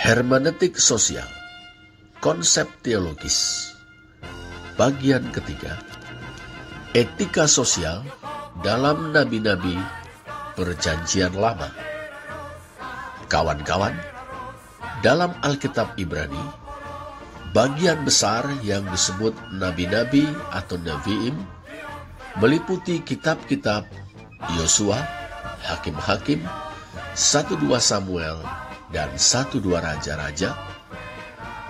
Hermeneutik sosial, konsep teologis. Bagian ketiga, etika sosial dalam nabi-nabi Perjanjian Lama. Kawan-kawan, dalam Alkitab Ibrani, bagian besar yang disebut nabi-nabi atau Nevi'im meliputi kitab-kitab Yosua, Hakim-Hakim, 1-2 Samuel, dan 1-2 Raja-Raja,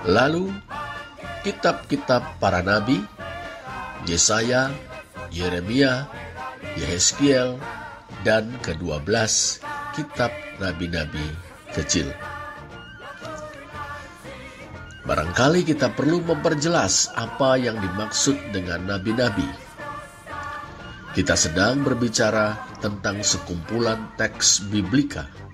lalu kitab-kitab para nabi, Yesaya, Yeremia, Yehezkiel, dan ke-12 kitab nabi-nabi kecil. Barangkali kita perlu memperjelas apa yang dimaksud dengan nabi-nabi. Kita sedang berbicara tentang sekumpulan teks biblika.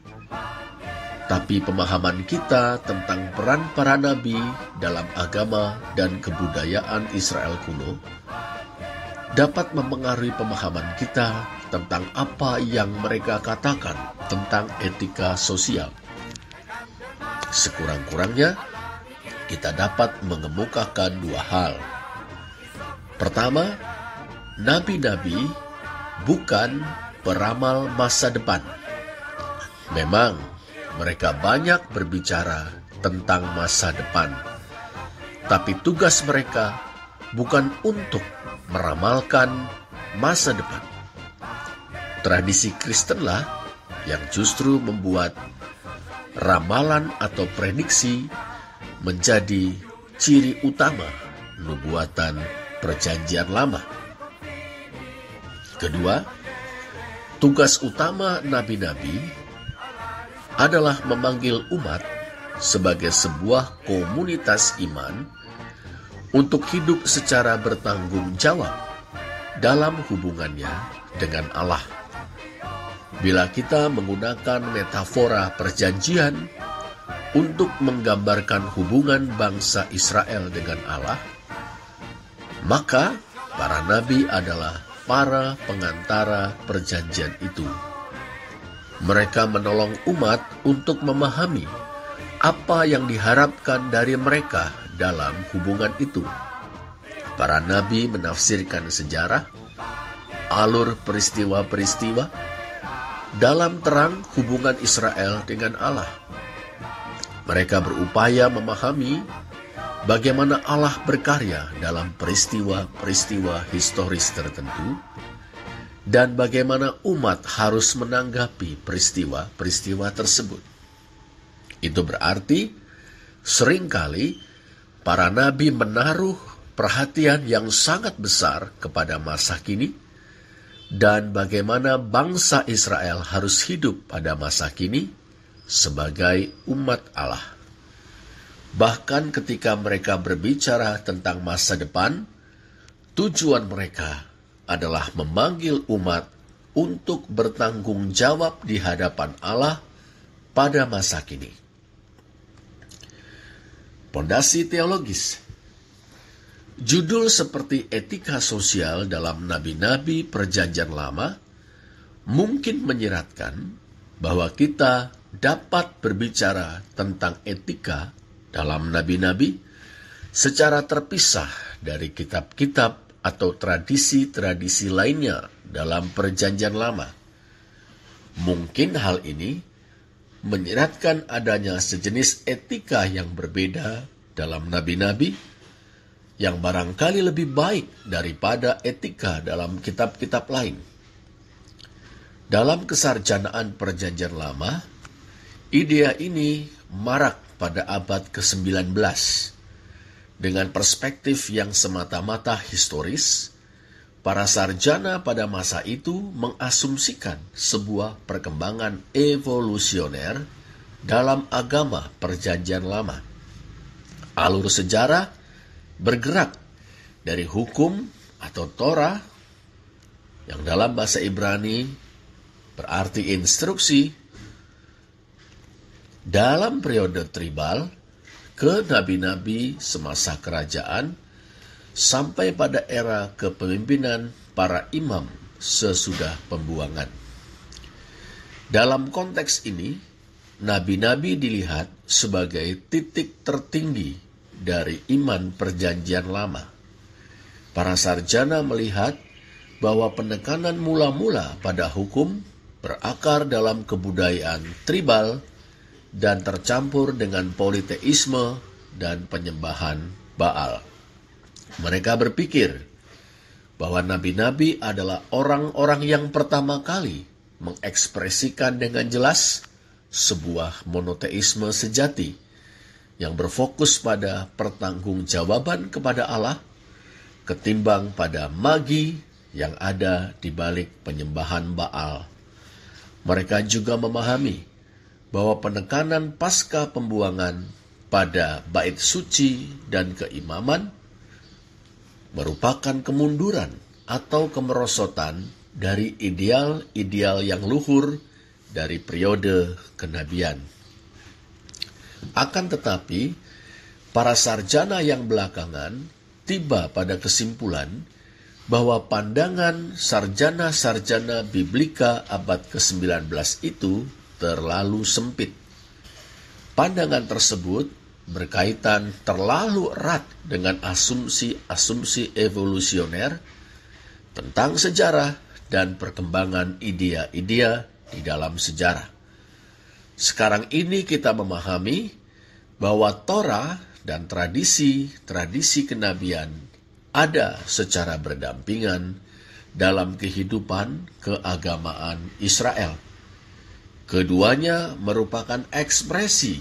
Tapi pemahaman kita tentang peran para nabi dalam agama dan kebudayaan Israel kuno dapat mempengaruhi pemahaman kita tentang apa yang mereka katakan tentang etika sosial. Sekurang-kurangnya, kita dapat mengemukakan dua hal. Pertama, nabi-nabi bukan peramal masa depan. Memang, mereka banyak berbicara tentang masa depan, tapi tugas mereka bukan untuk meramalkan masa depan. Tradisi Kristenlah yang justru membuat ramalan atau prediksi menjadi ciri utama nubuatan Perjanjian Lama. Kedua, tugas utama nabi-nabi adalah memanggil umat sebagai sebuah komunitas iman untuk hidup secara bertanggung jawab dalam hubungannya dengan Allah. Bila kita menggunakan metafora perjanjian untuk menggambarkan hubungan bangsa Israel dengan Allah, maka para nabi adalah para pengantara perjanjian itu. Mereka menolong umat untuk memahami apa yang diharapkan dari mereka dalam hubungan itu. Para nabi menafsirkan sejarah, alur peristiwa-peristiwa dalam terang hubungan Israel dengan Allah. Mereka berupaya memahami bagaimana Allah berkarya dalam peristiwa-peristiwa historis tertentu dan bagaimana umat harus menanggapi peristiwa-peristiwa tersebut. Itu berarti seringkali para nabi menaruh perhatian yang sangat besar kepada masa kini dan bagaimana bangsa Israel harus hidup pada masa kini sebagai umat Allah. Bahkan ketika mereka berbicara tentang masa depan, tujuan mereka adalah memanggil umat untuk bertanggung jawab di hadapan Allah pada masa kini. Pondasi teologis. Judul seperti etika sosial dalam nabi-nabi Perjanjian Lama mungkin menyiratkan bahwa kita dapat berbicara tentang etika dalam nabi-nabi secara terpisah dari kitab-kitab atau tradisi-tradisi lainnya dalam Perjanjian Lama. Mungkin hal ini menyiratkan adanya sejenis etika yang berbeda dalam nabi-nabi yang barangkali lebih baik daripada etika dalam kitab-kitab lain. Dalam kesarjanaan Perjanjian Lama, idea ini marak pada abad ke-19. Dengan perspektif yang semata-mata historis, para sarjana pada masa itu mengasumsikan sebuah perkembangan evolusioner dalam agama Perjanjian Lama. Alur sejarah bergerak dari hukum atau Torah, yang dalam bahasa Ibrani berarti instruksi, dalam periode tribal, ke nabi-nabi semasa kerajaan, sampai pada era kepemimpinan para imam sesudah pembuangan. Dalam konteks ini, nabi-nabi dilihat sebagai titik tertinggi dari iman perjanjian lama. Para sarjana melihat bahwa penekanan mula-mula pada hukum berakar dalam kebudayaan tribal dan tercampur dengan politeisme dan penyembahan Baal. Mereka berpikir bahwa nabi-nabi adalah orang-orang yang pertama kali mengekspresikan dengan jelas sebuah monoteisme sejati yang berfokus pada pertanggungjawaban kepada Allah ketimbang pada magi yang ada di balik penyembahan Baal. Mereka juga memahami bahwa penekanan pasca pembuangan pada bait suci dan keimaman merupakan kemunduran atau kemerosotan dari ideal-ideal yang luhur dari periode kenabian. Akan tetapi, para sarjana yang belakangan tiba pada kesimpulan bahwa pandangan sarjana-sarjana biblika abad ke-19 itu terlalu sempit. Pandangan tersebut berkaitan terlalu erat dengan asumsi-asumsi evolusioner tentang sejarah dan perkembangan idea-idea di dalam sejarah. Sekarang ini kita memahami bahwa Torah dan tradisi kenabian ada secara berdampingan dalam kehidupan keagamaan Israel. Keduanya merupakan ekspresi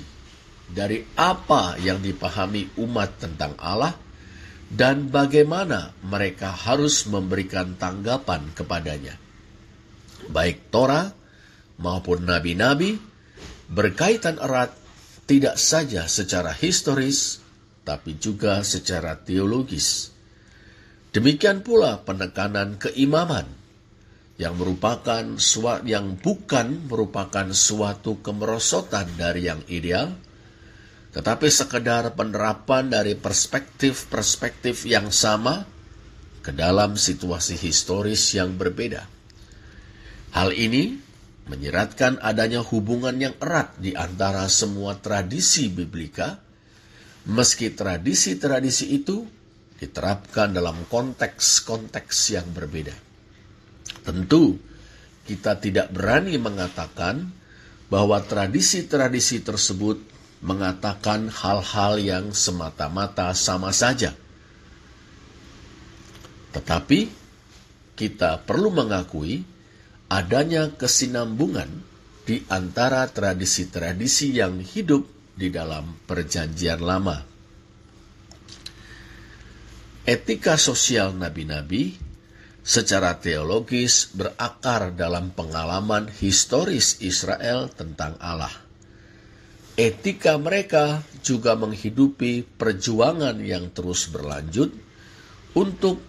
dari apa yang dipahami umat tentang Allah dan bagaimana mereka harus memberikan tanggapan kepadanya. Baik Torah maupun nabi-nabi berkaitan erat tidak saja secara historis, tapi juga secara teologis. Demikian pula penekanan keimaman yang bukan merupakan suatu kemerosotan dari yang ideal, tetapi sekedar penerapan dari perspektif-perspektif yang sama ke dalam situasi historis yang berbeda. Hal ini menyiratkan adanya hubungan yang erat di antara semua tradisi biblika, meski tradisi-tradisi itu diterapkan dalam konteks-konteks yang berbeda. Tentu, kita tidak berani mengatakan bahwa tradisi-tradisi tersebut mengatakan hal-hal yang semata-mata sama saja. Tetapi, kita perlu mengakui adanya kesinambungan di antara tradisi-tradisi yang hidup di dalam perjanjian lama. Etika sosial nabi-nabi secara teologis berakar dalam pengalaman historis Israel tentang Allah. Etika mereka juga menghidupi perjuangan yang terus berlanjut untuk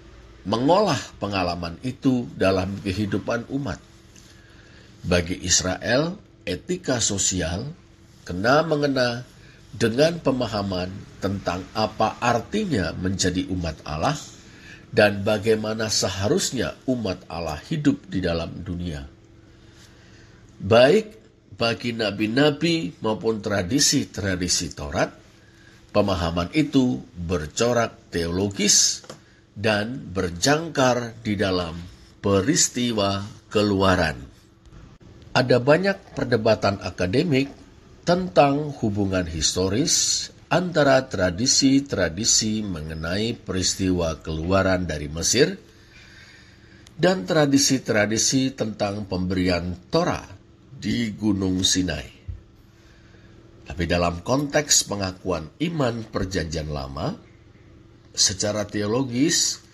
mengolah pengalaman itu dalam kehidupan umat. Bagi Israel, etika sosial kena-mengena dengan pemahaman tentang apa artinya menjadi umat Allah dan bagaimana seharusnya umat Allah hidup di dalam dunia. Baik bagi nabi-nabi maupun tradisi-tradisi Taurat, pemahaman itu bercorak teologis dan berjangkar di dalam peristiwa Keluaran. Ada banyak perdebatan akademik tentang hubungan historis antara tradisi-tradisi mengenai peristiwa Keluaran dari Mesir dan tradisi-tradisi tentang pemberian Torah di Gunung Sinai. Tapi dalam konteks pengakuan iman perjanjian lama, secara teologis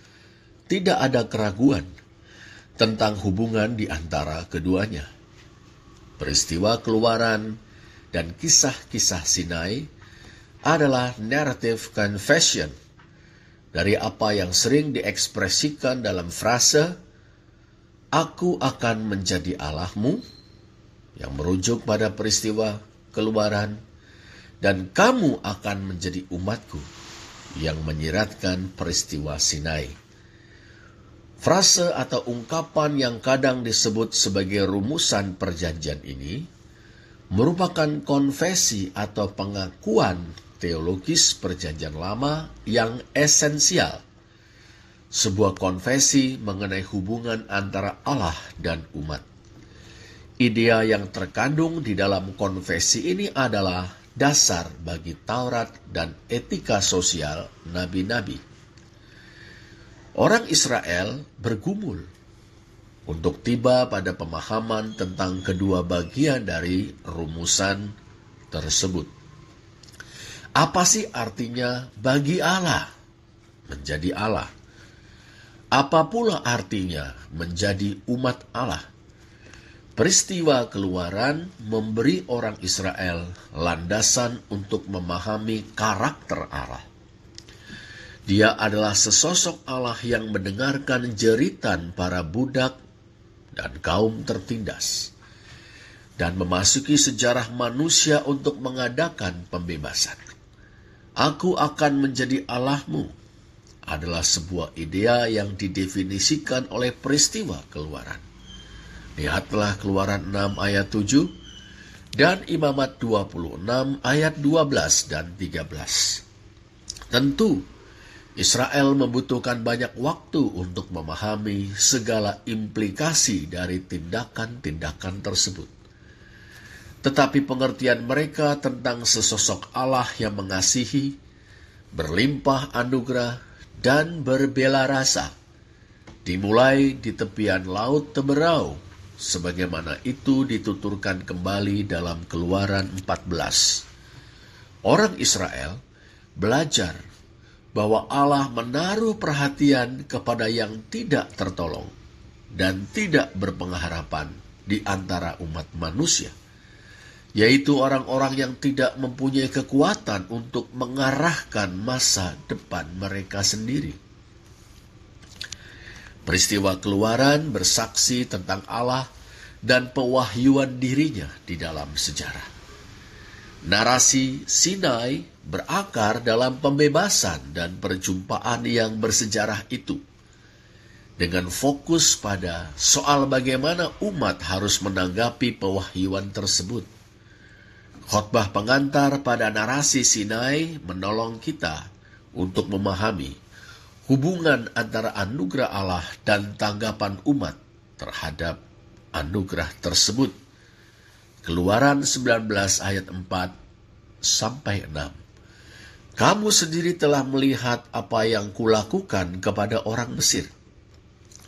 tidak ada keraguan tentang hubungan di antara keduanya. Peristiwa Keluaran dan kisah-kisah Sinai adalah narrative confession dari apa yang sering diekspresikan dalam frase "Aku akan menjadi Allahmu" yang merujuk pada peristiwa Keluaran, dan "Kamu akan menjadi umatku" yang menyiratkan peristiwa Sinai. Frase atau ungkapan yang kadang disebut sebagai rumusan perjanjian ini merupakan konfesi atau pengakuan teologis Perjanjian Lama yang esensial. Sebuah konfesi mengenai hubungan antara Allah dan umat. Idea yang terkandung di dalam konfesi ini adalah dasar bagi Taurat dan etika sosial nabi-nabi. Orang Israel bergumul untuk tiba pada pemahaman tentang kedua bagian dari rumusan tersebut. Apa sih artinya bagi Allah menjadi Allah? Apa pula artinya menjadi umat Allah? Peristiwa Keluaran memberi orang Israel landasan untuk memahami karakter Allah. Dia adalah sesosok Allah yang mendengarkan jeritan para budak dan kaum tertindas, dan memasuki sejarah manusia untuk mengadakan pembebasan. Aku akan menjadi Allahmu adalah sebuah idea yang didefinisikan oleh peristiwa Keluaran. Lihatlah Keluaran 6 ayat 7 dan Imamat 26 ayat 12 dan 13. Tentu, Israel membutuhkan banyak waktu untuk memahami segala implikasi dari tindakan-tindakan tersebut. Tetapi pengertian mereka tentang sesosok Allah yang mengasihi, berlimpah anugerah, dan berbela rasa dimulai di tepian laut Teberau, sebagaimana itu dituturkan kembali dalam Keluaran 14. Orang Israel belajar bahwa Allah menaruh perhatian kepada yang tidak tertolong dan tidak berpengharapan di antara umat manusia, yaitu orang-orang yang tidak mempunyai kekuatan untuk mengarahkan masa depan mereka sendiri. Peristiwa Keluaran bersaksi tentang Allah dan pewahyuan dirinya di dalam sejarah. Narasi Sinai berakar dalam pembebasan dan perjumpaan yang bersejarah itu, dengan fokus pada soal bagaimana umat harus menanggapi pewahyuan tersebut. Khotbah pengantar pada narasi Sinai menolong kita untuk memahami hubungan antara anugerah Allah dan tanggapan umat terhadap anugerah tersebut. Keluaran 19 ayat 4 sampai 6. Kamu sendiri telah melihat apa yang kulakukan kepada orang Mesir,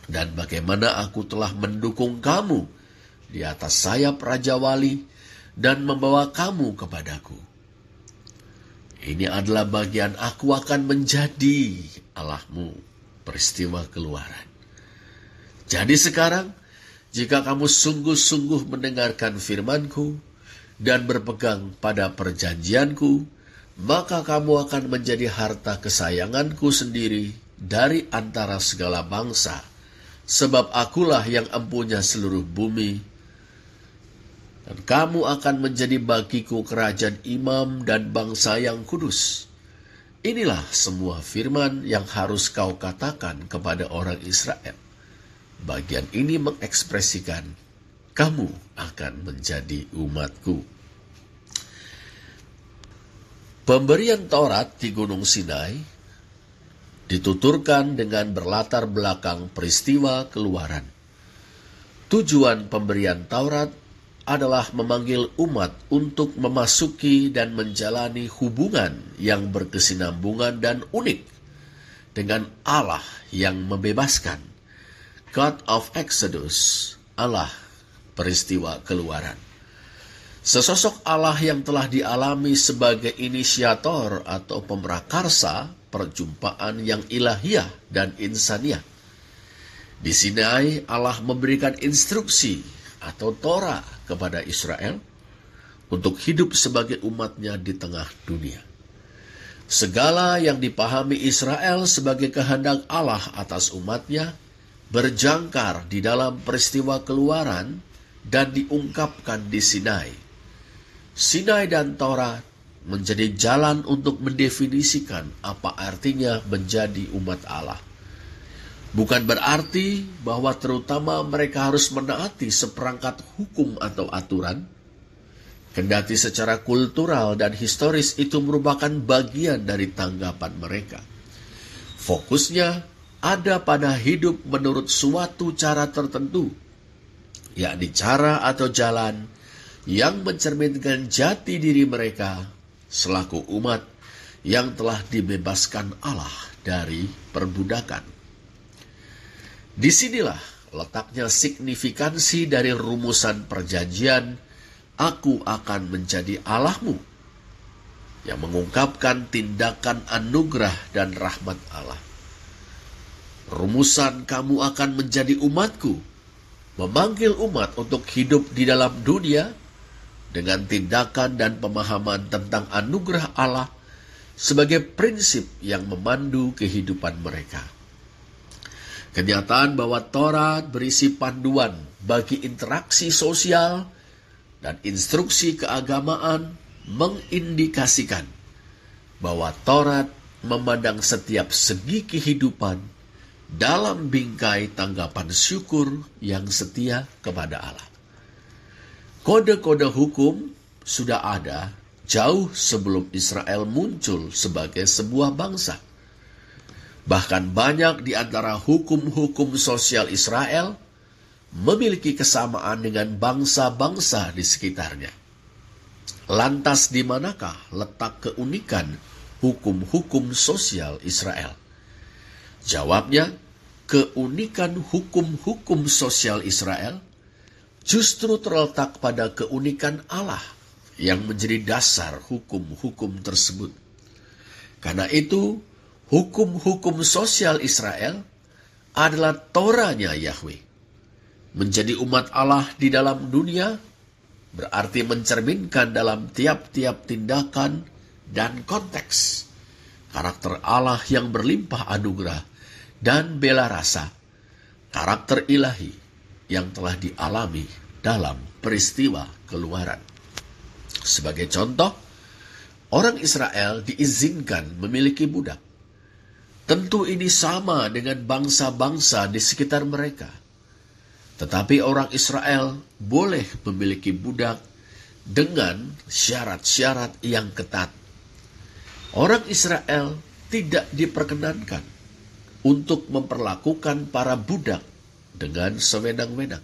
dan bagaimana aku telah mendukung kamu di atas sayap Raja Wali dan membawa kamu kepadaku. Ini adalah bagian aku akan menjadi Allahmu. Peristiwa Keluaran. Jadi sekarang, jika kamu sungguh-sungguh mendengarkan firman-Ku dan berpegang pada perjanjian-Ku, maka kamu akan menjadi harta kesayangan-Ku sendiri dari antara segala bangsa, sebab akulah yang empunya seluruh bumi. Dan kamu akan menjadi bagiku kerajaan imam dan bangsa yang kudus. Inilah semua firman yang harus kau katakan kepada orang Israel. Bagian ini mengekspresikan, kamu akan menjadi umatku. Pemberian Taurat di Gunung Sinai dituturkan dengan berlatar belakang peristiwa Keluaran. Tujuan pemberian Taurat adalah memanggil umat untuk memasuki dan menjalani hubungan yang berkesinambungan dan unik dengan Allah yang membebaskan. God of Exodus, Allah peristiwa Keluaran. Sesosok Allah yang telah dialami sebagai inisiator atau pemrakarsa perjumpaan yang ilahiyah dan insaniah. Di Sinai, Allah memberikan instruksi atau Torah kepada Israel untuk hidup sebagai umatnya di tengah dunia. Segala yang dipahami Israel sebagai kehendak Allah atas umatnya berjangkar di dalam peristiwa Keluaran dan diungkapkan di Sinai. Sinai dan Taurat menjadi jalan untuk mendefinisikan apa artinya menjadi umat Allah. Bukan berarti bahwa terutama mereka harus menaati seperangkat hukum atau aturan, Kendati secara kultural dan historis itu merupakan bagian dari tanggapan mereka. Fokusnya ada pada hidup menurut suatu cara tertentu, yakni cara atau jalan yang mencerminkan jati diri mereka selaku umat yang telah dibebaskan Allah dari perbudakan. Disinilah letaknya signifikansi dari rumusan perjanjian, "Aku akan menjadi Allahmu," yang mengungkapkan tindakan anugerah dan rahmat Allah. Rumusan "kamu akan menjadi umatku" memanggil umat untuk hidup di dalam dunia dengan tindakan dan pemahaman tentang anugerah Allah sebagai prinsip yang memandu kehidupan mereka. Kenyataan bahwa Taurat berisi panduan bagi interaksi sosial dan instruksi keagamaan mengindikasikan bahwa Taurat memandang setiap segi kehidupan dalam bingkai tanggapan syukur yang setia kepada Allah. Kode-kode hukum sudah ada jauh sebelum Israel muncul sebagai sebuah bangsa. Bahkan banyak di antara hukum-hukum sosial Israel memiliki kesamaan dengan bangsa-bangsa di sekitarnya. Lantas di manakah letak keunikan hukum-hukum sosial Israel? Jawabnya, keunikan hukum-hukum sosial Israel justru terletak pada keunikan Allah yang menjadi dasar hukum-hukum tersebut. Karena itu, hukum-hukum sosial Israel adalah Torahnya Yahweh. Menjadi umat Allah di dalam dunia berarti mencerminkan dalam tiap-tiap tindakan dan konteks karakter Allah yang berlimpah anugerah dan bela rasa, karakter ilahi yang telah dialami dalam peristiwa keluaran. Sebagai contoh, orang Israel diizinkan memiliki budak. Tentu ini sama dengan bangsa-bangsa di sekitar mereka. Tetapi orang Israel boleh memiliki budak dengan syarat-syarat yang ketat. Orang Israel tidak diperkenankan untuk memperlakukan para budak dengan sewenang-wenang.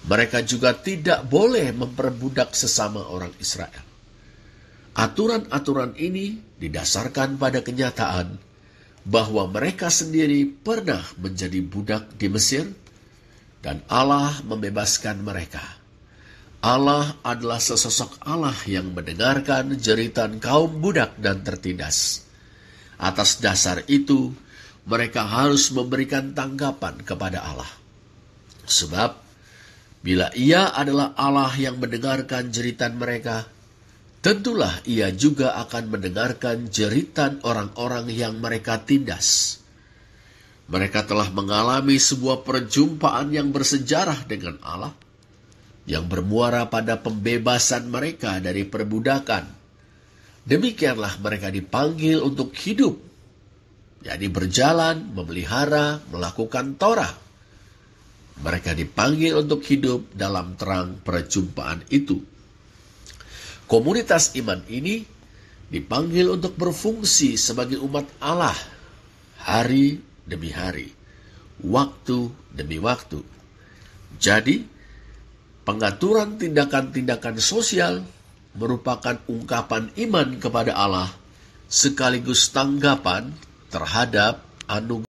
Mereka juga tidak boleh memperbudak sesama orang Israel. Aturan-aturan ini didasarkan pada kenyataan bahwa mereka sendiri pernah menjadi budak di Mesir dan Allah membebaskan mereka. Allah adalah sesosok Allah yang mendengarkan jeritan kaum budak dan tertindas. Atas dasar itu, mereka harus memberikan tanggapan kepada Allah. Sebab, bila Ia adalah Allah yang mendengarkan jeritan mereka, tentulah Ia juga akan mendengarkan jeritan orang-orang yang mereka tindas. Mereka telah mengalami sebuah perjumpaan yang bersejarah dengan Allah, yang bermuara pada pembebasan mereka dari perbudakan. Demikianlah mereka dipanggil untuk hidup, yakni berjalan, memelihara, melakukan Torah. Mereka dipanggil untuk hidup dalam terang perjumpaan itu. Komunitas iman ini dipanggil untuk berfungsi sebagai umat Allah hari demi hari, waktu demi waktu. Jadi, pengaturan tindakan-tindakan sosial merupakan ungkapan iman kepada Allah sekaligus tanggapan terhadap anugerah